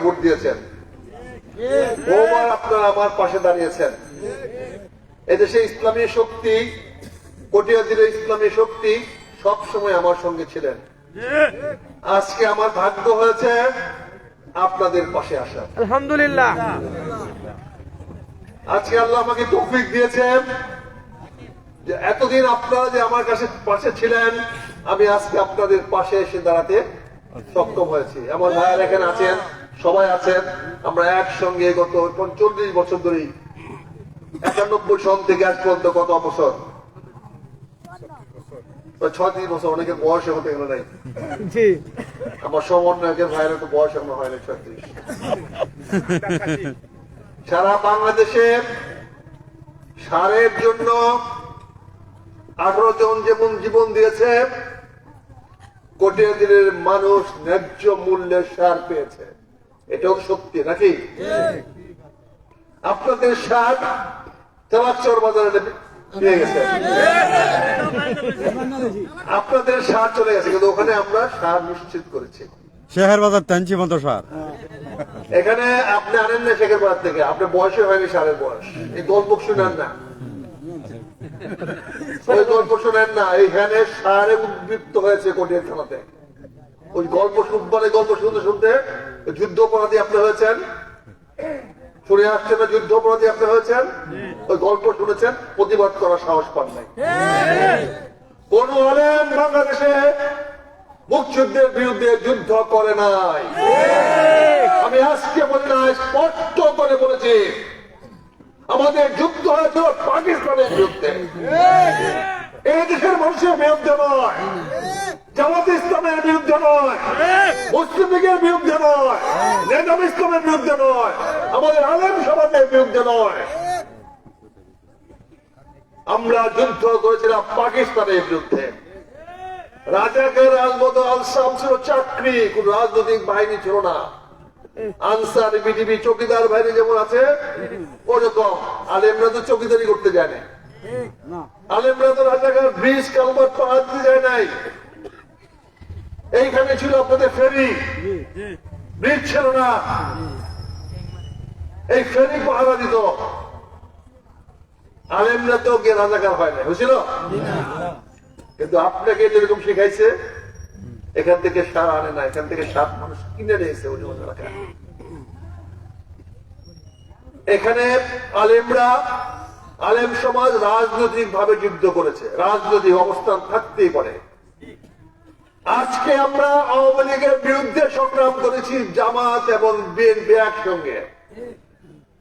Vote দিয়েছেন, বহুবার আপনারা আমার পাশে দাঁড়িয়েছেন। এদেশে ইসলামী শক্তি, কটিয়াদির ইসলামী শক্তি সব সময় আমার সঙ্গে ছিলেন। আজকে আমার ভাগ্য হয়েছে আপনাদের পাশে আসা, আলহামদুলিল্লাহ। আজকে আল্লাহ আমাকে তৌফিক দিয়েছেন যে এতদিন আপনারা যে আমার কাছে পাশে ছিলেন, আমি আজকে আপনাদের পাশে এসে দাঁড়াতে সক্ষম হয়েছি। আমার ভাইয়ের এখানে আছেন, সবাই আছেন, আমরা একসঙ্গে গত 40 বছর ধরে, 91 সন থেকে আজ পর্যন্ত কত বছর, 36 বছর, অনেকের বয়স হতে গেল নাই। আমার সমন্বয়কের ভাইয়ের তো বয়স এখনো হয় না 36। সারা বাংলাদেশে সারের জন্য 18 জন যেমন জীবন দিয়েছে, কটিয়াদির মানুষ ন্যায্য মূল্যের সার পেয়েছে। এটাও সত্যি নাকি? আপনাদের সার চালাচর বাজারে পেয়ে গেছে, আপনাদের সার চলে গেছে, কিন্তু ওখানে আমরা সার নিশ্চিত করেছি। শেখের বাজার টানছি মতো সার এখানে আপনি আনেন না শেখের বাজার থেকে, আপনার বয়সে হয়নি সারের বয়স। এই গল্প শুনেন না, ওই গল্প শুনেন না। এইখানে সারে উদ্বৃত্ত হয়েছে কটিয়া থানাতে। ওই গল্প ফুটবলের গল্প শুনতে শুনতে যুদ্ধ অপরাধী আপনি হয়েছেন, শুনে আসছেন না? যুদ্ধ অপরাধী আপনি হয়েছেন, ওই গল্প শুনেছেন, প্রতিবাদ করার সাহস পান নাই। কোন আলেম বাংলাদেশে মুক্তিযুদ্ধের বিরুদ্ধে যুদ্ধ করে নাই। আমি আজকে বলি না, স্পষ্ট করে বলেছি, আমাদের যুদ্ধ হয়েছিল পাকিস্তানের বিরুদ্ধে, এই দেশের মানুষের বিরুদ্ধে নয়, জামাত ইসলামের বিরুদ্ধে নয়, মুসলিম লীগের বিরুদ্ধে নয়, নেজাম ইসলামের বিরুদ্ধে নয়, আমাদের আলেম সমাজের বিরুদ্ধে নয়। আমরা যুদ্ধ করেছিলাম পাকিস্তানের বিরুদ্ধে। রাজাকার আলবদর আল শাম ছিল চাকরি, কোন রাজনৈতিক বাহিনী ছিল না। আনসার বিডিবি চৌকিদার বাহিনী যেমন আছে, ওরকম আলেমরা তো চৌকিদারি করতে যায় না। আলেমরা তো রাজাকার ব্রিজ কালভার্ট পাহাড় দিতে যায় নাই। এইখানে ছিল আপনাদের ফেরি, ব্রিজ ছিল না, এই ফেরি পাহারা দিত। আলেমরা তো গিয়ে রাজাকার হয় না, বুঝছিল? কিন্তু আপনাকে যেরকম শিখাইছে, এখান থেকে সার আনে না, এখান থেকে সার মানুষ কিনে নিয়েছে। এখানে আলেমরা, আলেম সমাজ রাজনৈতিক ভাবে যুদ্ধ করেছে, রাজনৈতিক অবস্থান থাকতেই পারে। আজকে আমরা আওয়ামী লীগের বিরুদ্ধে সংগ্রাম করেছি, জামাত এবং বিএনপি একসঙ্গে।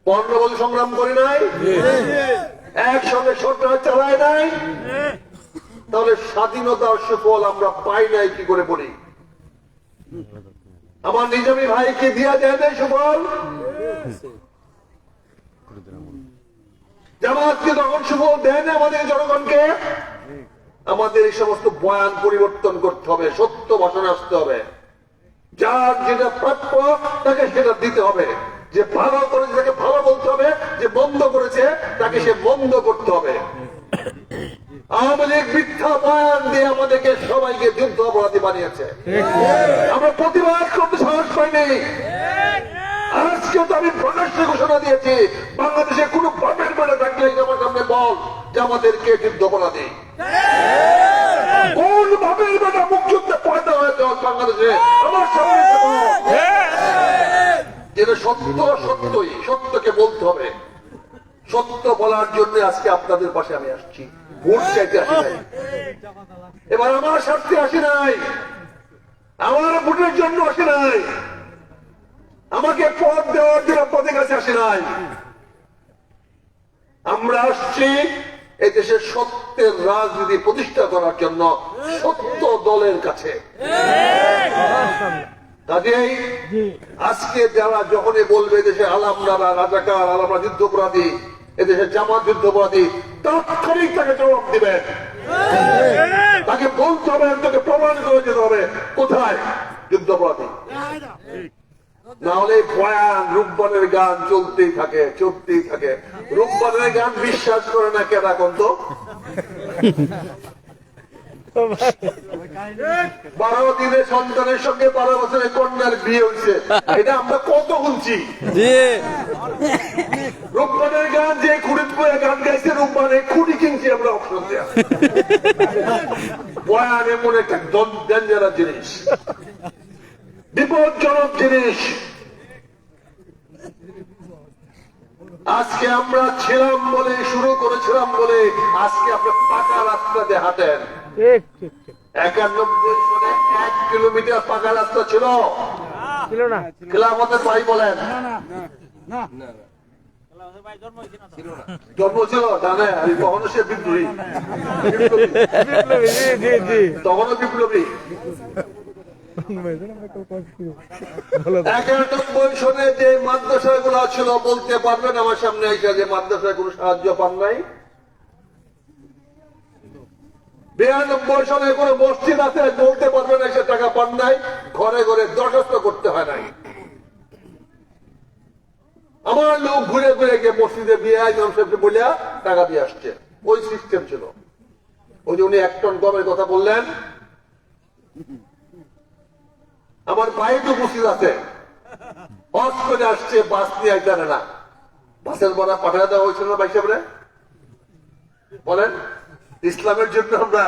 15 বছর সংগ্রাম করি নাই, একসঙ্গে সরকার চালায় নাই, তাহলে স্বাধীনতার সুফল আমরা পাই নাই কি করে বলি? আমার নিজামী ভাইকে দিয়া যায় নাই সুফল, জামাতকে তখন সুফল দেয় না আমাদের জনগণকে। আমাদের এই সমস্ত বয়ান পরিবর্তন করতে হবে, সত্য ভাষণে আসতে হবে, যার যেটা প্রাপ্য তাকে সেটা দিতে হবে। যে ভালো করেছে তাকে ভালো বলতে হবে, যে বন্ধ করেছে তাকে সে বন্ধ করতে হবে। আওয়ামী লীগ মিথ্যা বয়ান দিয়ে আমাদেরকে সবাইকে যুদ্ধ অপরাধী বানিয়েছে। আমরা প্রতিবাদ করতে সাহস পাইনি। আজকে তো আমি প্রকাশ্যে ঘোষণা দিয়েছি, বাংলাদেশে কোন বাপের বেড়ে থাকলে আমার সামনে বল যে আমাদেরকে যুদ্ধ অপরাধী। কোন বাপের বেড়া মুক্তিযুদ্ধে পয়দা হয়েছে বাংলাদেশে, আমার সামনে যেটা সত্য, সত্যই সত্যকে বলতে হবে। সত্য বলার জন্য আজকে আপনাদের পাশে আমি আসছি, ভোট চাইতে আসি নাই। এবার আমার স্বার্থে আসি নাই, আমার ভোটের জন্য আসি নাই, আমাকে পদ দেওয়ার জন্য পদের কাছে আসি নাই। আমরা আসছি এই দেশের সত্যের রাজনীতি প্রতিষ্ঠা করার জন্য, সত্য দলের কাছে। কাজেই আজকে যারা যখনই বলবে দেশে আলামরা রাজাকার, আলামরা যুদ্ধপরাধী, এদেশে জামাত যুদ্ধপরাধী, তাৎক্ষণিক তাকে জবাব দিবেন। তাকে বলতে হবে, তাকে প্রমাণ করে যেতে হবে কোথায় যুদ্ধপরাধী। না হলে বয়ান, রূপবানের গান চলতেই থাকে, চলতেই থাকে। রূপবানের গান বিশ্বাস করে না কেন এখন? তো 12 দিনের সন্তানের সঙ্গে 12 বছরের কন্যার বিয়ে হয়েছে, এটা আমরা কত শুনছি। রূপবানের গান যে ফরিদপুরে গান গাইছে, রূপবানের খুঁটি কিনছি আমরা অপশন দেয়া। বয়ান এমন একটা ডেঞ্জারাস জিনিস, বিপজ্জনক জিনিস। আজকে আমরা ছিলাম বলে, শুরু করেছিলাম বলে আজকে আপনি পাকা রাস্তা দিয়ে হাঁটেন। 91 সালে 1 কিলোমিটার পাকা রাস্তা ছিল না খেলাফতের ভাই বলেন, জন্ম ছিল জানে, আমি কখনো সে বিদ্রোহী, তখনও বিপ্লবী। 91 সনে যে মাদ্রাসা গুলো ছিল, বলতে পারবেন আমার সামনে এসে যে মাদ্রাসায় কোনো সাহায্য পান নাই? 92 সনে কোনো মসজিদ আছে, বলতে পারবেন এসে টাকা পান নাই? ঘরে ঘরে দরখাস্ত করতে হয় নাই। আমার লোক ঘুরে ঘুরে গিয়ে মসজিদে বিয়ে ইমাম সাহেবকে বলিয়া টাকা দিয়ে আসছে, ওই সিস্টেম ছিল। ওই যে উনি 1 টন গমের কথা বললেন, আমার ভাই তো মসজিদ আছে, হজ করে আসছে, বাস নিয়ে জানে না, বাসের ভাড়া পাঠিয়ে দেওয়া হয়েছিল না ভাই সাহেবরে? বলেন, ইসলামের জন্য আমরা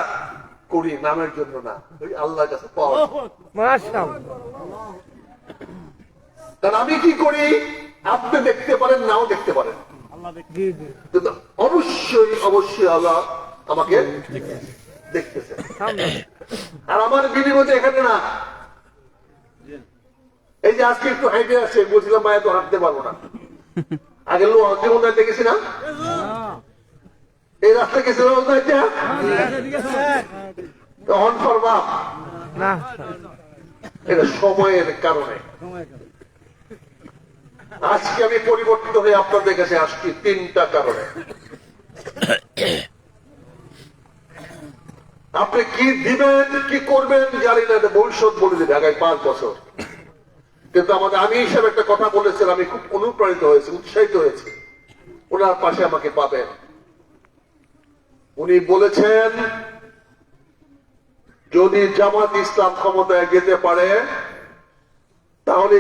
করি, নামের জন্য না, ওই আল্লাহর কাছে পাওয়া। কারণ আমি কি করি আপনি দেখতে পারেন, নাও দেখতে পারেন, কিন্তু অবশ্যই অবশ্যই আল্লাহ আমাকে দেখতেছে। আর আমার বিনিময় এখানে না, এই যে আজকে একটু হাইটে আসছে, বলছিলাম ভাই তো হাঁটতে পারবো না। আগে লোহাকে মনে দেখেছি না, এই রাস্তা গেছিল তখন পারবা না, এটা সময়ের কারণে। আজকে আমি পরিবর্তিত হয়ে আপনাদের কাছে আসছি 3টা কারণে। আপনি কি দিবেন, কি করবেন জানি না, এটা ভবিষ্যৎ বলে দেবে আগামী 5 বছর। কিন্তু আমি হিসাবে একটা কথা বলেছিলাম, আমি খুব অনুপ্রাণিত হয়েছি, উৎসাহিত হয়েছি। ওনার পাশে আমাকে পাবেন। উনি বলেছেন যদি জামাত ইসলাম ক্ষমতায় যেতে পারে তাহলে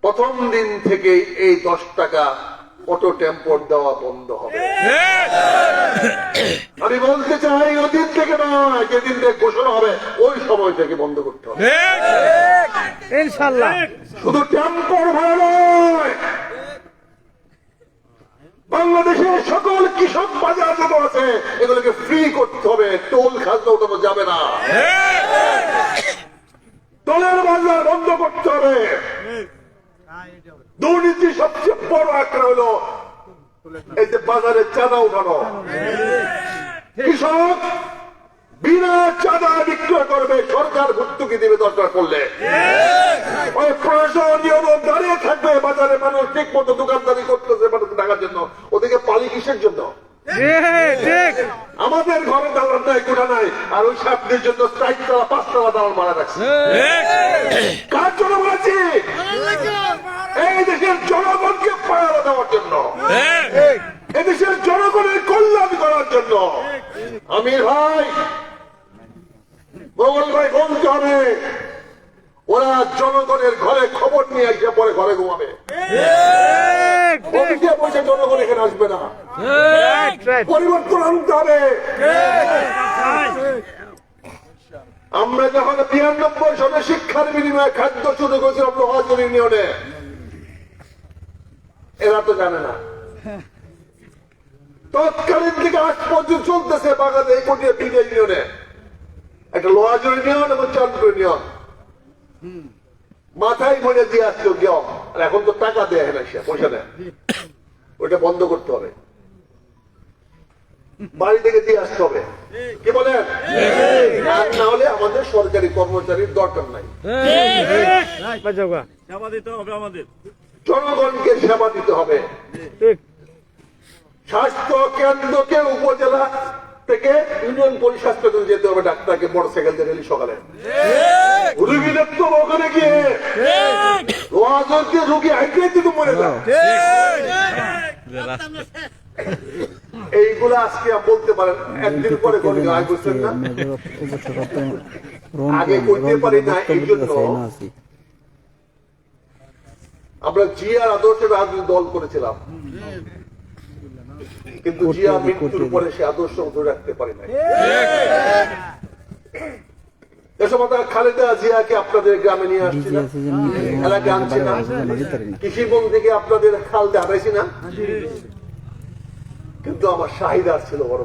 প্রথম দিন থেকে এই 10 টাকা অটো টেম্পোর দেওয়া বন্ধ হবে। আমি বলতে চাই ওদিন থেকে নয়, যেদিন থেকে ঘোষণা হবে ওই সময় থেকে বন্ধ করতে হবে ইনশাআল্লাহ। শুধু টেম্পোর ভাড়া নয়, বাংলাদেশের সকল কৃষক বাজার যত আছে এগুলোকে ফ্রি করতে হবে, টোল খাজনা উঠানো যাবে না, টোলের বাজার বন্ধ করতে হবে। দুর্নীতির সবচেয়ে বড় একটা হলো এই যে বাজারে চাঁদা উঠানো। কৃষক বিনা চাঁদা বিক্রয় করবে, সরকার ভর্তুকি দিবে দরকার পড়লে। ওই প্রশাসনীয় দাঁড়িয়ে থাকবে, বাজারে মানুষ ঠিক মতো দোকানদারি করতেছে মানুষ টাকার জন্য, ওদিকে পালি কিসের জন্য? আমাদের ঘরে দালান নাই, কোঠা নাই, আর ওই সাপদের জন্য 4 তলা 5 তলা দালান মারা রাখছে। কার জন্য বলেছি? এই দেশের জনগণকে পাহারা দেওয়ার জন্য, এদেশের জনগণের কল্যাণ করার জন্য। আমির ভাই, মোগল ভাই বলতে হবে, ওরা জনগণের ঘরে খবর নিয়ে আসবে, পরে ঘরে ঘুমাবে। বসে জনগণ এখানে আসবে না, পরিবর্তন আনতে হবে। আমরা যখন 92 সনে শিক্ষার বিনিময়ে খাদ্য শুরু করেছিলাম লোহাজুর ইউনিয়নে, এরা তো জানে না তৎকালীন থেকে আজ পর্যন্ত চলতেছে বাংলাদেশ কোটিয়া 3 ইউনিয়নে, একটা লোহাজুর ইউনিয়ন এবং চাঁদপুর ইউনিয়ন। মাথায় মনে দিয়ে আসছে গিয়ম, আর এখন তো টাকা দেয় না, সে পয়সা দেয়, ওইটা বন্ধ করতে হবে, বাড়ি থেকে দিয়ে আসতে হবে। কি বলেন? আর না হলে আমাদের সরকারি কর্মচারীর দরকার নাই, জনগণকে সেবা দিতে হবে। স্বাস্থ্য কেন্দ্রকে উপজেলা থেকে ইউনিয়ন পরিষদ পর্যন্ত যেতে হবে, ডাক্তারকে মোটরসাইকেল দিয়ে রেলি সকালে রুগী দেখতে হবে, ওখানে গিয়ে রোগী হাইতে মরে যায়। এইগুলো আজকে বলতে পারেন একদিন পরে করে আয় বুঝছেন না আগে করতে পারি না। এই জন্য আমরা জিয়ার আদর্শে রাজনৈতিক দল করেছিলাম, কিন্তু জিয়া মৃত্যুর পরে সে আদর্শ ধরে রাখতে পারি না। এসব খালেদা জিয়াকে আপনাদের গ্রামে নিয়ে আসছি না, এলাকায় আনছি না, কৃষিবন থেকে আপনাদের খালতে হারাইছি না, কিন্তু আমার শাহিদার ছিল বড়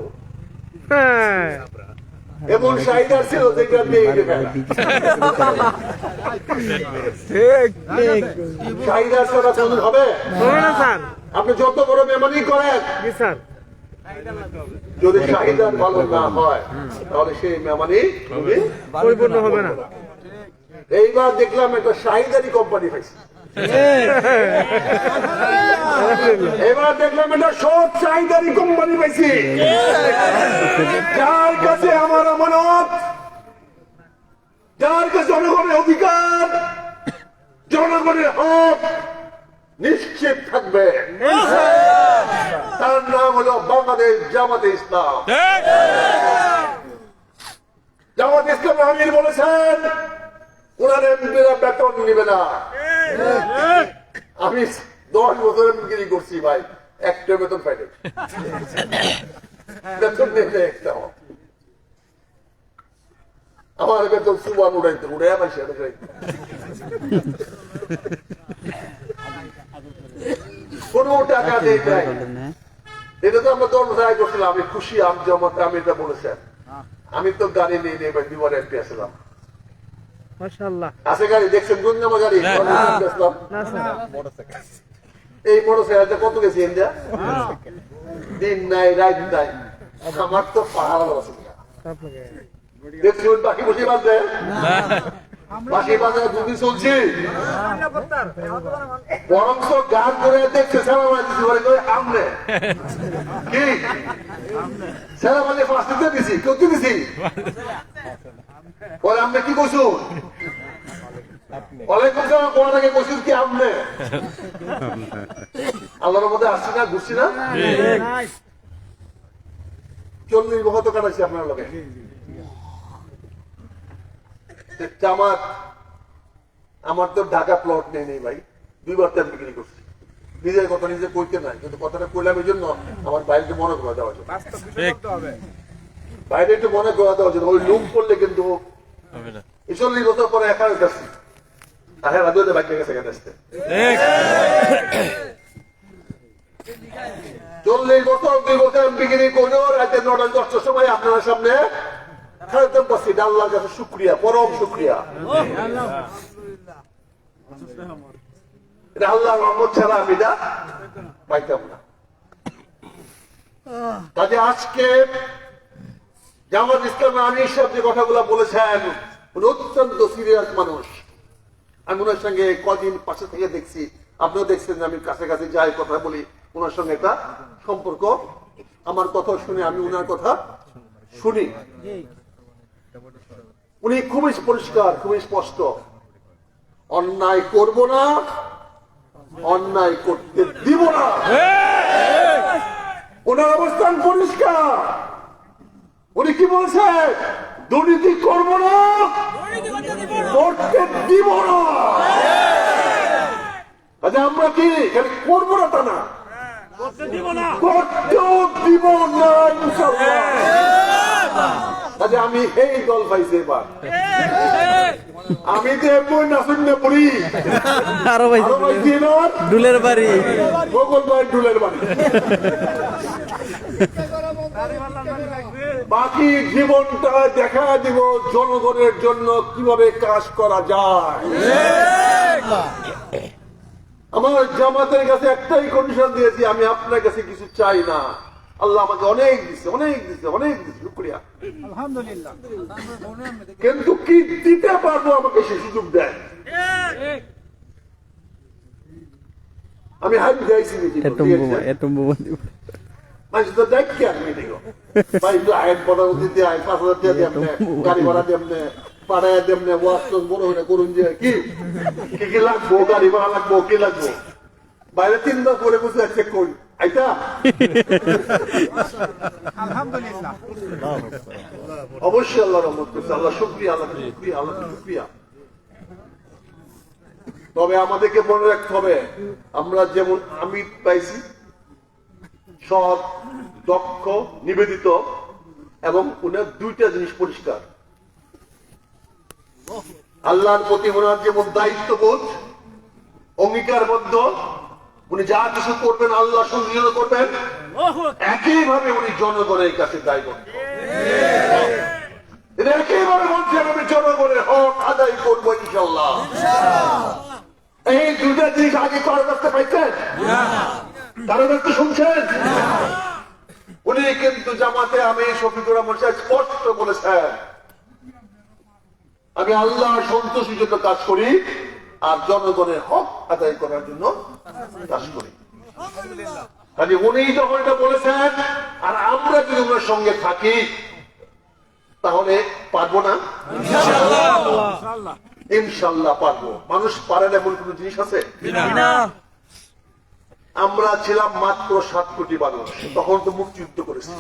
এমন শাহিদার ছিল যে শাহিদার ছাড়া কোন হবে? আপনি যত বড় মেমানি করেন, যদি শাহিদার ভালো না হয় তাহলে সেই মেমানি পরিপূর্ণ হবে না। এইবার দেখলাম একটা শাহিদারি কোম্পানি পাইছে, এবার দেখলাম একটা সব শাহিদারি কোম্পানি পাইছি, যার কাছে আমার আমানত, যার কাছে জনগণের অধিকার, জনগণের হক নিশ্চিত থাকবে, তার নাম হলো বাংলাদেশ জামাতে ইসলাম। জামাতে ইসলাম আমির বলেছেন ওনার এমপিরা বেতন নিবে না। আমি 10 বছর এমপিগিরি করছি ভাই, একটা বেতন পাইনি, বেতন নেবে একটা। আমার বেতন সুবান উড়াইতে উড়াই পাইছে, কোন টাকা দেয় নাই। এটা তো আমরা 10 বছর আগে করছিলাম। আমি খুশি জামাতে আমি এটা বলেছেন। আমি তো গাড়ি নিয়ে নিয়ে ভাই 2 বার এমপি আসলাম। মাশাআল্লাহ আছে গাড়ি দেখছেন? কোন নামা গাড়ি? এই মোটরসাইকেলটা কত গেছে ইন্ডিয়া? দিন নাই রাত নাই, আমার তো পাহাড় আছে। দেখছুন বাকি বসে বাজে, বাকি বাজে দুদিন চলছে, বরঞ্চ গান করে দেখছে আমনে কি সেরা মানে 5 দিতে দিছি, কেউ দিছি পরে আমরা কি করছু ওয়ালাইকুম সালাম কোন আগে করছি কি আমনে আল্লাহর মধ্যে আসছি না, ঘুরছি না। 40 বছর তো কাটাইছি আপনার লোকে। জামাত আমার তো ঢাকা প্লট নেই ভাই, 2 বার তেল বিক্রি করছি। নিজের কথা নিজে কইতে নাই, কিন্তু কথাটা কইলাম এই জন্য আমার বাইরে মনে করে দেওয়া হচ্ছে, বাইরে একটু মনে করে দেওয়া হচ্ছে। ওই লুক করলে কিন্তু 40 বছর পরে একা গেছি, হ্যাঁ রাজুতে বাইকে গেছে আসতে 40 বছর 2 বছর বিক্রি করলেও রাতে 9টা 10টার সময় আপনার সামনে খাইতে পারছি। আল্লাহর কাছে শুকরিয়া, পরম শুকরিয়া। এটা আল্লাহর রহমত ছাড়া আমি এটা পাইতাম না। কাজে আজকে জামাত ইসলাম আমির সাহেব যে কথাগুলো বলেছেন, অত্যন্ত সিরিয়াস মানুষ। আমি ওনার সঙ্গে কদিন পাশে থেকে দেখছি, আপনিও দেখছেন যে আমি কাছে কাছে যাই, কথা বলি, ওনার সঙ্গে একটা সম্পর্ক। আমার কথা শুনে আমি ওনার কথা শুনি। উনি খুবই পরিষ্কার, খুবই স্পষ্ট, অন্যায় করব না, অন্যায় করতে দিব না। ওনার অবস্থান পরিষ্কার। উনি কি বলছে? দুর্নীতি করব না, করতে দিব না। আচ্ছা আমরা কি খালি করবো না তা না, করতেও দিব না ইনশাআল্লাহ। আচ্ছা আমি এই দল পাইছি এবার। আমি যে নাসুন্নে পড়ি আরো পাইছি ডুলের বাড়ি, গোগল ভাই ডুলের বাড়ি। বাকি জীবনটা দেখা দিব জনগণের জন্য কিভাবে কাজ করা যায়। আমার জামাতের কাছে একটাই কন্ডিশন দিয়েছি, আমি আপনার কাছে কিছু চাই না। আল্লাহ আমাকে অনেক দিচ্ছে, অনেক দিচ্ছে, অনেক দিচ্ছে, শুকরিয়া আলহামদুলিল্লাহ। কিন্তু কি দিতে পারবো আমাকে সে সুযোগ দেয়। আমি হাইট যাইছি মানুষ তো দেখি আপনি দেখো ভাই একটু আইন প্রধানমন্ত্রী দিয়ে 5,000 টাকা দেমনে, গাড়ি ভাড়া দেমনে, পাড়ায় দেমনে, ওয়াশ বড় হয়ে করুন যে কি কি লাগবো, গাড়ি ভাড়া লাগবো, কি লাগবো। বাইরে 3 বার করে বসে চেক করি, আইতা অবশ্যই আল্লাহ রহমত করছে। আল্লাহ শুকরিয়া, আল্লাহ শুকরিয়া, আল্লাহ শুকরিয়া। তবে আমাদেরকে মনে রাখতে হবে, আমরা যেমন আমির পাইছি, সৎ, দক্ষ, নিবেদিত, এবং উনার দুইটা জিনিস পরিষ্কার। আল্লাহর প্রতি ওনার যেমন দায়িত্ববোধ, অঙ্গীকারবদ্ধ, উনি যা কিছু করবেন আল্লাহ সঙ্গীত করবেন, একইভাবে উনি জনগণের কাছে দায়বদ্ধ। একইভাবে বলছেন আমি জনগণের হক আদায় করবো ইনশাল্লাহ। এই দুটা জিনিস আগে কারো কাছে পাইছেন? কারো কাছে শুনছেন? উনি কিন্তু জামাতে আমি শফিকুর রহমান সাহেব স্পষ্ট বলেছেন, আমি আল্লাহ সন্তোষীর জন্য কাজ করি আর জনগণের হক আদায় করার জন্য কাজ করি। কাজে উনি যখন এটা বলেছেন আর আমরা যদি ওনার সঙ্গে থাকি তাহলে পারবো না? ইনশাল্লাহ পারবো। মানুষ পারে না এমন কোন জিনিস আছে? আমরা ছিলাম মাত্র 7 কোটি মানুষ, তখন তো মুক্তিযুদ্ধ করেছি।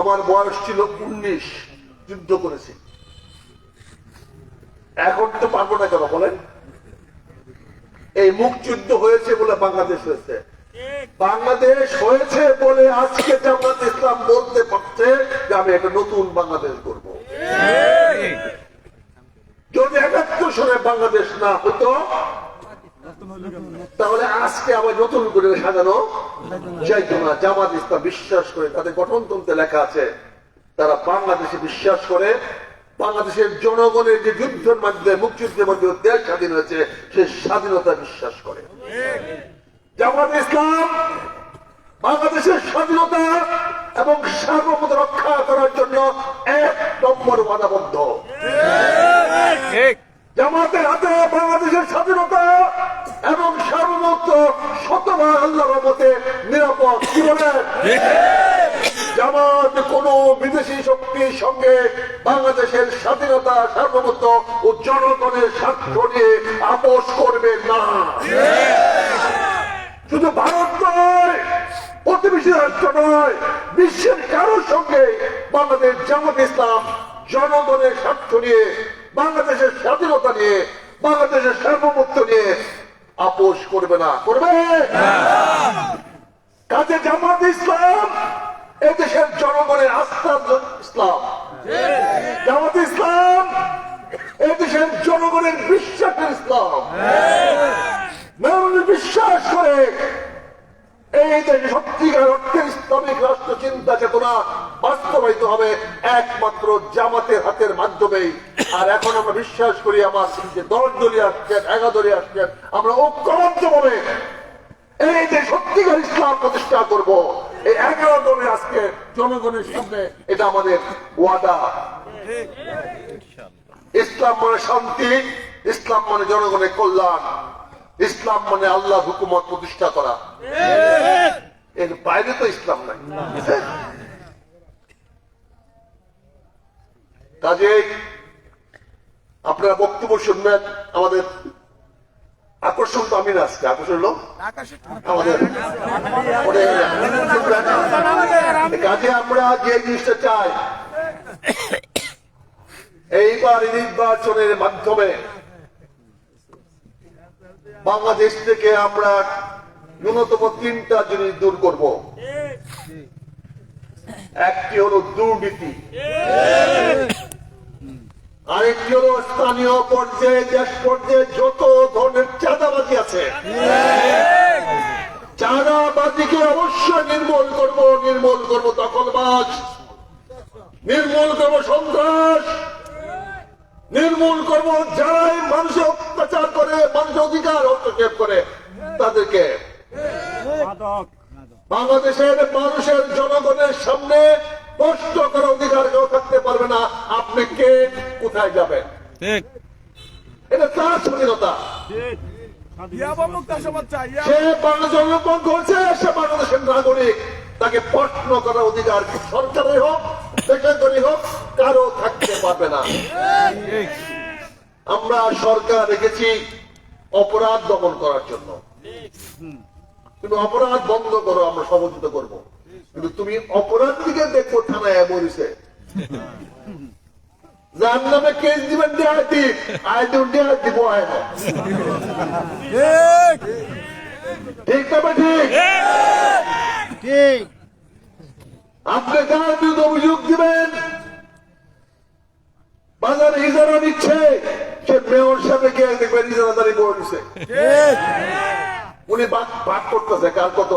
আমার বয়স ছিল 19, যুদ্ধ করেছি। এখন তো পারবো না কেন বলেন? এই মুক্তিযুদ্ধ হয়েছে বলে বাংলাদেশ হয়েছে। বাংলাদেশ হয়েছে বলে আজকে জামাত ইসলাম বলতে পারছে যে আমি একটা নতুন বাংলাদেশ করব। যদি 71 সালে বাংলাদেশ না হতো তাহলে আজকে আবার নতুন করে সাজানো যাইতো না। জামাত ইসলাম বিশ্বাস করে, তাদের গঠনতন্ত্রে লেখা আছে, তারা বাংলাদেশে বিশ্বাস করে, বাংলাদেশের জনগণের যে যুদ্ধের মধ্যে, মুক্তিযুদ্ধের মধ্যে দেশ স্বাধীন হয়েছে, সে স্বাধীনতা বিশ্বাস করে। জামাত ইসলাম বাংলাদেশের স্বাধীনতা এবং সার্বভৌমত্ব রক্ষা করার জন্য 1 নম্বর বাধাবদ্ধ। জামাতের হাতে বাংলাদেশের স্বাধীনতা এবং সার্বভৌমত্ব শতভাগ আল্লাহর রহমতে নিরাপদ। কি বলেন? জামাত কোন বিদেশি শক্তির সঙ্গে বাংলাদেশের স্বাধীনতা, সার্বভৌমত্ব ও জনগণের স্বার্থ নিয়ে আপোষ করবে না। শুধু ভারত নয়, প্রতিবেশী রাষ্ট্র নয়, বিশ্বের কারোর সঙ্গে বাংলাদেশ জামাত ইসলাম জনগণের স্বার্থ নিয়ে, বাংলাদেশের স্বাধীনতা নিয়ে, বাংলাদেশের সার্বভৌমত্ব নিয়ে আপোষ করবে না। করবে? কাজে জামাত ইসলাম এদেশের জনগণের আস্থার ইসলাম। জামাত ইসলাম এদেশের জনগণের বিশ্বাসের ইসলাম। বিশ্বাস করে এই দেশে সত্যিকার অর্থের ইসলামিক রাষ্ট্র চিন্তা চেতনা বাস্তবায়িত হবে একমাত্র জামাতের হাতের মাধ্যমেই। আর এখন আমরা বিশ্বাস করি, আমার যে 10 দলীয় আসছেন, 11 দলীয় আসছেন, আমরা ঐক্যবদ্ধ ভাবে এই যে সত্যিকার ইসলাম প্রতিষ্ঠা করব। এই 11 দলে আজকে জনগণের সামনে এটা আমাদের ওয়াদা। ইসলাম মানে শান্তি, ইসলাম মানে জনগণের কল্যাণ, ইসলাম মানে আল্লাহ হুকুমত প্রতিষ্ঠা করা। এর বাইরে তো ইসলাম নাই। কাজে আপনারা বক্তব্য শুনবেন। আমাদের আকর্ষণ তো আমি না, আজকে আকর্ষণ হলো আমাদের। কাজে আমরা যে জিনিসটা চাই, এইবার নির্বাচনের মাধ্যমে বাংলাদেশ থেকে আমরা ন্যূনতম 3টা জিনিস দূর করব। একটি হলো দুর্নীতি, আরেকটি হলো স্থানীয় পর্যায়ে, দেশ পর্যায়ে যত ধরনের চাঁদাবাজি আছে, চাঁদাবাজিকে অবশ্যই নির্মূল করব, দখলবাজ নির্মূল করব, সন্ত্রাস নির্মূল করব, যারাই মানুষের অত্যাচার করে, মানুষের অধিকার হস্তক্ষেপ করে তাদেরকে। বাংলাদেশের মানুষের জনগণের সামনে প্রশ্ন করার অধিকার কেউ থাকতে পারবে না। আপনি কে, কোথায় যাবেন, এটা তার স্বাধীনতা। সে বাংলাদেশের জন্মগ্রহণ করছে, সে বাংলাদেশের নাগরিক, তাকে প্রশ্ন করার অধিকার সরকারের হোক, বেসরকারি হোক, কারো থাকতে পারবে না। আমরা সরকার রেখেছি অপরাধ দমন করার জন্য, তুমি অপরাধ বন্ধ করো, আমরা সমর্থিত করব। কিন্তু তুমি অপরাধ দিকে দেখো থানায় মরিছে, যার নামে কেস দিবেন দেহাতি আয় তো দেহাতি বয় না, ঠিক তবে ঠিক ঠিক আপনি যার বিরুদ্ধে অভিযোগ দিবেন বাজারে ইজারা নিচ্ছে, সে মেয়র সাথে গিয়ে দেখবেন ইজারাদারি করে দিচ্ছে, উনি ভাগ করতেছে কার কত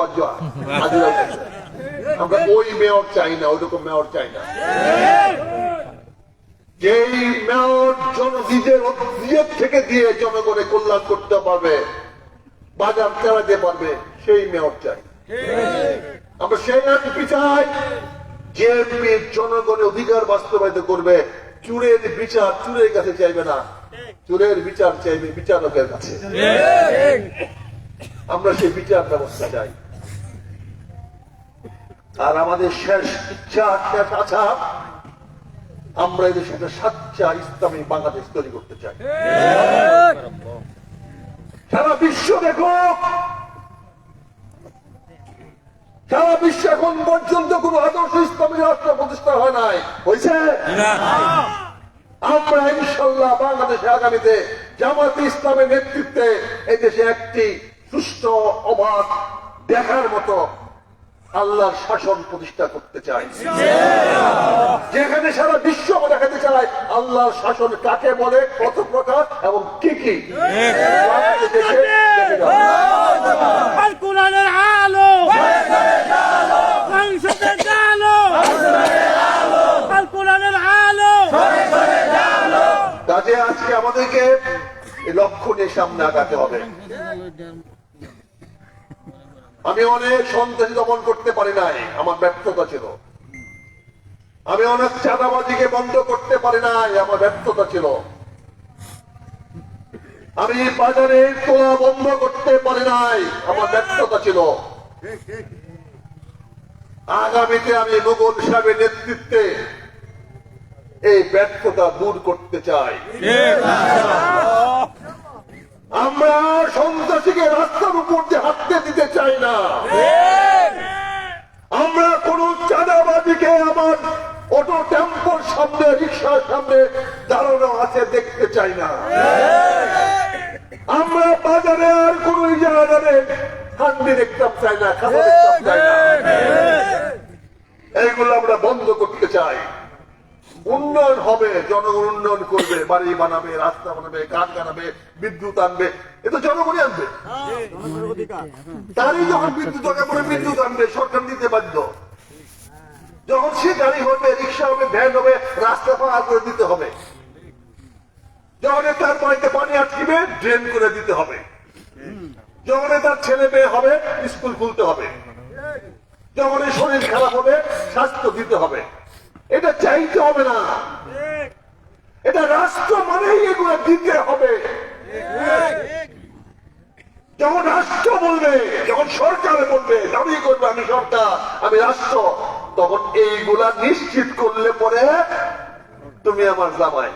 হাজিরা দিচ্ছে। আমরা ওই মেয়র চাই না, ওই রকম মেয়র চাই না। যেই মেয়র নিজের থেকে দিয়ে জনগণের কল্যাণ করতে পারবে, বাজার চালাতে পারবে, সেই মেয়র চাই। আমরা সেই এমপি চাই যে এমপি জনগণের অধিকার বাস্তবায়িত করবে, চুরের বিচার চুরের কাছে চাইবে না, চুরের বিচার চাইবে বিচারকের কাছে। আমরা সেই বিচার ব্যবস্থা চাই। আর আমাদের শেষ ইচ্ছা শেষ আশা, আমরা এদেশে একটা সাচ্চা ইসলামী বাংলাদেশ তৈরি করতে চাই। সারা বিশ্ব দেখো, সারা বিশ্ব এখন পর্যন্ত কোন আদর্শ ইসলামী রাষ্ট্র প্রতিষ্ঠা হয় নাই, হয়েছে? আমরা ইনশাল্লাহ বাংলাদেশে আগামীতে জামাতে ইসলামের নেতৃত্বে এই দেশে একটি সুষ্ঠু অবাধ দেখার মতো আল্লাহর শাসন প্রতিষ্ঠা করতে চাই, যেখানে সারা বিশ্ব দেখাতে চায় আল্লাহর শাসন কাকে বলে, কত প্রকার এবং কি কি। কোরআনের আলো, সংসদের আলো, কোরআনের আলো। কাজে আজকে আমাদেরকে এই লক্ষ্য নিয়ে সামনে আগাতে হবে। আমি অনেক সন্ত্রাসী দমন করতে পারি নাই, আমার ব্যর্থতা ছিল। আমি অনেক চাঁদাবাজিকে বন্ধ করতে পারি নাই, আমার ব্যর্থতা ছিল। আমি বাজারে তোলা বন্ধ করতে পারি নাই, আমার ব্যর্থতা ছিল। আগামীতে আমি মুঘল সাহেবের নেতৃত্বে এই ব্যর্থতা দূর করতে চাই। আমরা সন্ত্রাসীকে রাস্তার উপর দিয়ে হাঁটতে দিতে চাই না। আমরা কোন চাঁদাবাজিকে আমার অটো টেম্পোর সামনে, রিক্সার সামনে দাঁড়ানো আছে দেখতে চাই না। আমরা বাজারে আর কোন ইজারাদারের হান্ডি দেখতে চাই না, খাতা দেখতে চাই না। এইগুলো আমরা বন্ধ করতে চাই। উন্নয়ন হবে, জনগণ উন্নয়ন করবে, বাড়ি বানাবে, রাস্তা বানাবে, কাঠ আনবে, বিদ্যুৎ আনবে, এ তো জনগণই আনবে। তারই যখন বিদ্যুৎ দরকার পড়ে বিদ্যুৎ আনবে, সরকার দিতে বাধ্য। যখন সে গাড়ি হবে, রিক্সা হবে, ভ্যান হবে, রাস্তা পার করে দিতে হবে। যখন তার বাড়িতে পানি আটকিবে, ড্রেন করে দিতে হবে। যখন তার ছেলে মেয়ে হবে, স্কুল খুলতে হবে। যখন শরীর খারাপ হবে, স্বাস্থ্য দিতে হবে। এটা চাইতে হবে না, এটা রাষ্ট্র মানেই এগুলো দিতে হবে। যখন রাষ্ট্র বলবে, যখন সরকার বলবে, দাবি করবে আমি সরকার, আমি রাষ্ট্র, তখন এইগুলা নিশ্চিত করলে পরে তুমি আমার জামাই।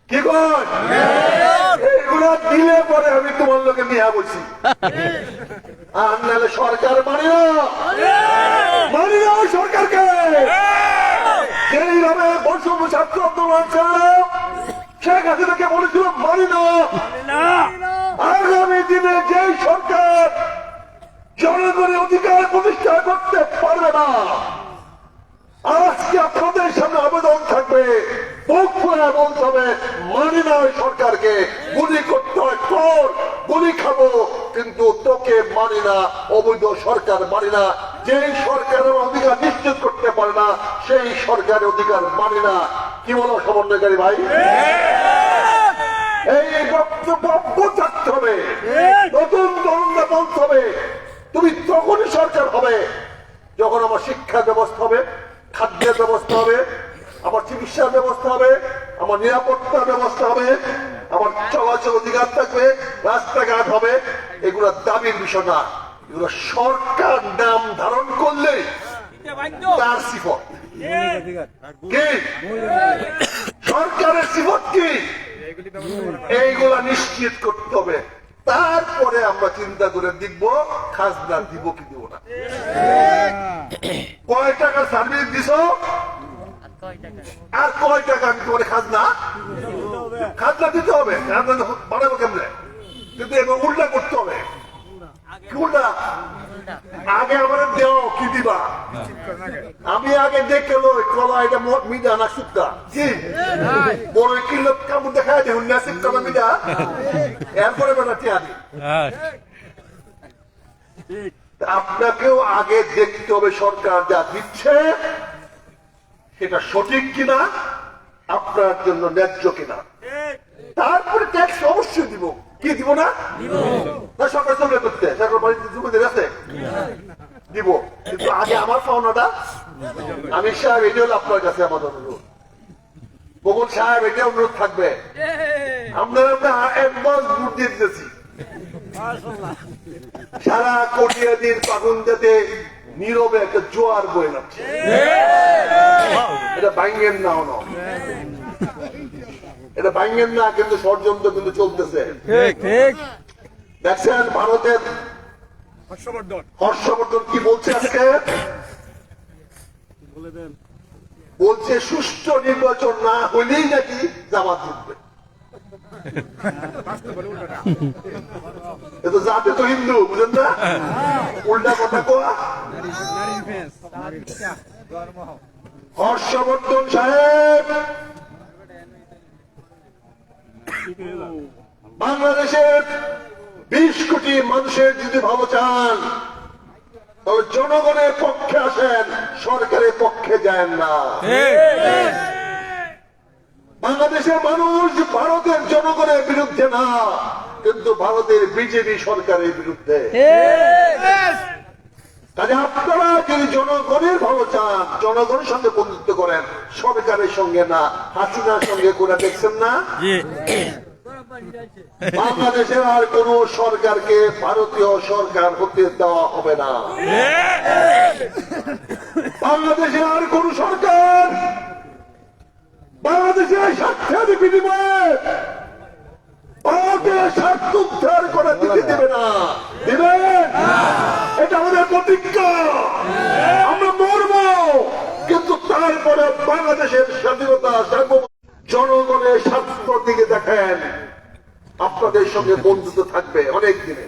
কি কর এইগুলা দিলে পরে আমি তোমার লোকে নিয়ে বলছি। আর নাহলে সরকার মানি না সরকারকে। সেইভাবে বৈষম্য ছাত্র আন্দোলন চালাও, শেখ হাসিনাকে বলেছিল মানি না। আগামী দিনে যে সরকার জনগণের অধিকার প্রতিষ্ঠা করতে পারবে না, আজকে আপনাদের সামনে আবেদন থাকবে, বুক ফুলে বলতে হবে মানি না ওই সরকারকে। গুলি করতে হয় তোর, গুলি খাবো, কিন্তু তোকে মানি না। অবৈধ সরকার মানি না। যেই সরকারের অধিকার নিশ্চিত করতে পারে না, সেই সরকারের অধিকার মানি না। কি বলো সমন্বয়কারী ভাই? এই বক্তব্য থাকতে হবে, নতুন তরুণরা বলতে হবে তুমি তখনই সরকার হবে যখন আমার শিক্ষা ব্যবস্থা হবে, খাদ্যের ব্যবস্থা হবে, আমার চিকিৎসার ব্যবস্থা হবে, আমার নিরাপত্তার ব্যবস্থা হবে, আমার চলাচল অধিকার থাকবে, রাস্তাঘাট হবে। এগুলো দাবির বিষয় না, এগুলো সরকার নাম ধারণ করলে তার সিফত। কি সরকারের সিফত কি? এইগুলা নিশ্চিত করতে হবে, তারপরে আমরা চিন্তা করে দেখব খাজনা দিব কি দিব না। কয় টাকার সার্ভিস দিছ আর কয় টাকা আমি তোমার খাজনা দিতে হবে। খাজনা বাড়াবো কেমনে? কিন্তু এবার উল্টা করতে হবে। কি উল্টা? আগে আমার দেও কি দিবা, আমি আগে দেখে লই কলা এটা মিডা না শুক্তা কি বড় কিলো কামড় দেখা দেখুন না শুক্তা না মিডা, এরপরে বেটা টিয়া দি। আপনাকেও আগে দেখতে হবে সরকার যা দিচ্ছে সেটা সঠিক কিনা, আপনার জন্য ন্যায্য কিনা, তারপরে ট্যাক্স অবশ্যই দিব। কি দিব না? সরকার চলবে করতে, সরকার বাড়িতে জমিদের আছে দিব, কিন্তু আগে আমার পাওনাটা আমি সাহেব, এটা হলো আপনার কাছে আমার অনুরোধ। বকুল সাহেব, এটা অনুরোধ থাকবে, আপনারা অ্যাডভান্স ভোট দিয়ে দিতেছি। সারা কটিয়াদির পাগুন্দাতে নীরবে একটা জোয়ার বয়ে যাচ্ছে, এটা ভাঙ্গেন না, এটা ভাঙ্গেন না, কিন্তু ষড়যন্ত্র কিন্তু চলতেছে। দেখছেন ভারতের হর্ষবর্ধন কি বলছে আজকে? বলছে সুষ্ঠু নির্বাচন না হইলেই নাকি জামাত জিতবে। জাতে তো হিন্দু, বুঝেন না? উল্টা কথা কোয়া। হর্ষবর্ধন সাহেব বাংলাদেশের 20 কোটি মানুষের যদি ভালো চান তবে জনগণের পক্ষে আসেন, সরকারের পক্ষে যান না। বাংলাদেশের মানুষ ভারতের জনগণের বিরুদ্ধে না, কিন্তু ভারতের বিজেপি সরকারের বিরুদ্ধে। কাজে আপনারা যদি জনগণের ভালো চান, জনগণের সঙ্গে বন্ধুত্ব করেন, সরকারের সঙ্গে না। হাসিনার সঙ্গে করে দেখছেন না? বাংলাদেশের আর কোন সরকারকে ভারতীয় সরকার হতে দেওয়া হবে না। বাংলাদেশের আর কোন সরকার বাংলাদেশের স্বার্থের বিনিময়ে ভারতের স্বার্থ উদ্ধার করে দিতে দেবে না। দেবেন? এটা আমাদের প্রতিজ্ঞা। আমরা মরব, কিন্তু তারপরে বাংলাদেশের স্বাধীনতা জনগণের স্বার্থ দিকে দেখেন, আপনাদের সঙ্গে বন্ধুত্ব থাকবে অনেক দিনে।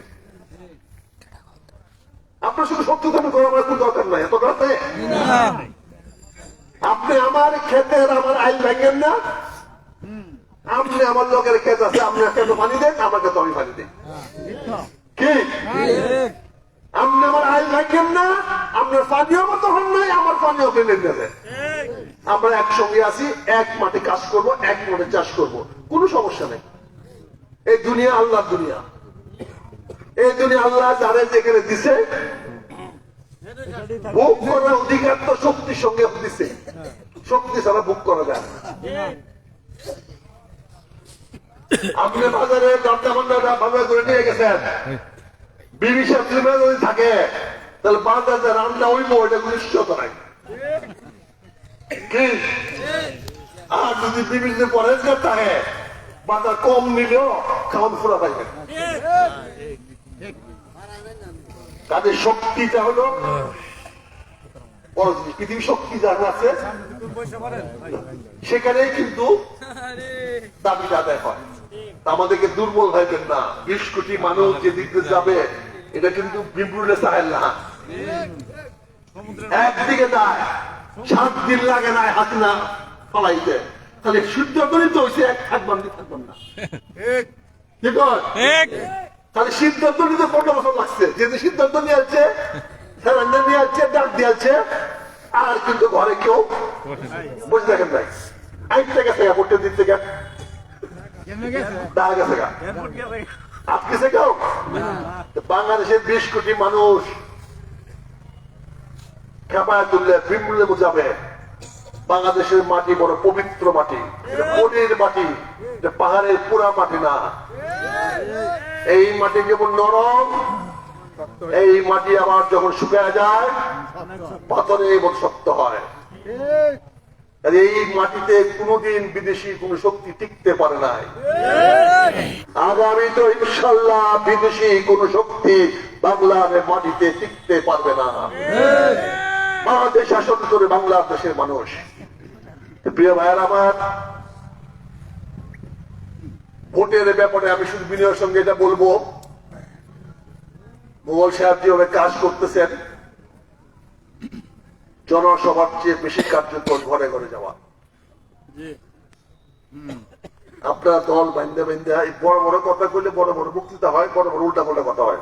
আপনার সঙ্গে সত্যতা করা আমার কোনো দরকার নাই, এত রাতে আপনি আমার ক্ষেতের আমার আইল ভাঙেন না। আপনি আমার লোকের ক্ষেত আছে, আপনি কেন পানি দেন, আমার কাছে আমি পানি দেন। কি আপনি আমার আইল ভাঙেন না, আপনার পানিও মতো হন নাই, আমার পানিও কিনে দেবেন। আমরা একসঙ্গে আছি, এক মাঠে কাজ করব, এক মাঠে চাষ করব, কোনো সমস্যা নেই। এই দুনিয়া আল্লাহর দুনিয়া, এই দুনিয়া আল্লাহ যারা যেখানে দিছে ভোগ করার অধিকার তো শক্তির সঙ্গে দিছে, শক্তি ছাড়া ভোগ করা যায়। আপনি বাজারে দরদামন্ডা বাজার করে নিয়ে গেছেন, বিবি সাহেব যদি থাকে তাহলে বাজারে রান্না হইব, এটা কোনো নিশ্চয়তা নাই। কি আর যদি বিভিন্ন পরেজগার থাকে, বাজার কম নিলেও খাওয়ান ফুরা পাইবেন। তাদের শক্তিটা হলো বড় জিনিস। পৃথিবীর শক্তি যার আছে সেখানে কিন্তু দাবিটা আদায় হয়। আমাদেরকে দুর্বল হইবেন না। 20 কোটি মানুষ যে দিকে যাবে, এটা কিন্তু বিপুলে সাহেল না, একদিকে যায়। 7 দিন লাগে না হাসিনা ফলাইতে, তাহলে সিদ্ধান্ত নিতে হয়েছে এক থাকবেন না। ঠিক তাহলে সিদ্ধান্ত নিতে 15 বছর লাগছে। যেহেতু সিদ্ধান্ত নিয়ে আসছে, স্যারেন্ডার নিয়ে আসছে, ডাক দিয়ে আসছে, আর কিন্তু ঘরে কেউ বসে দেখেন নাই। আইনটা গেছে ভোটে দিতে গেছে, বাংলাদেশের 20 কোটি মানুষ খেপায় তুললে বিমূল্যে বোঝাবে। বাংলাদেশের মাটি বড় পবিত্র মাটি, পনির মাটি, পাহাড়ের পুরা মাটি না। এই মাটি যেমন নরম, এই মাটি আবার যখন শুকিয়ে যায় পাথরের মতো শক্ত হয়। আর এই মাটিতে কোনোদিন বিদেশি কোন শক্তি টিকতে পারে নাই। আগামী তো ইনশাল্লাহ বিদেশি কোন শক্তি বাংলার মাটিতে টিকতে পারবে না। বাংলাদেশ শাসন করে বাংলাদেশের মানুষ। প্রিয় ভাইয়ের আমার, ভোটের ব্যাপারে আমি শুধু বিনয়ের সঙ্গে এটা বলবো, মোগল সাহেব যেভাবে কাজ করতেছেন, জনসভার চেয়ে বেশি কার্যকর ঘরে ঘরে যাওয়া। আপনার দল বান্ধা বান্ধা বড় বড় কথা কইলে বড় বড় বক্তৃতা হয়, বড় বড় উল্টা পাল্টা কথা হয়।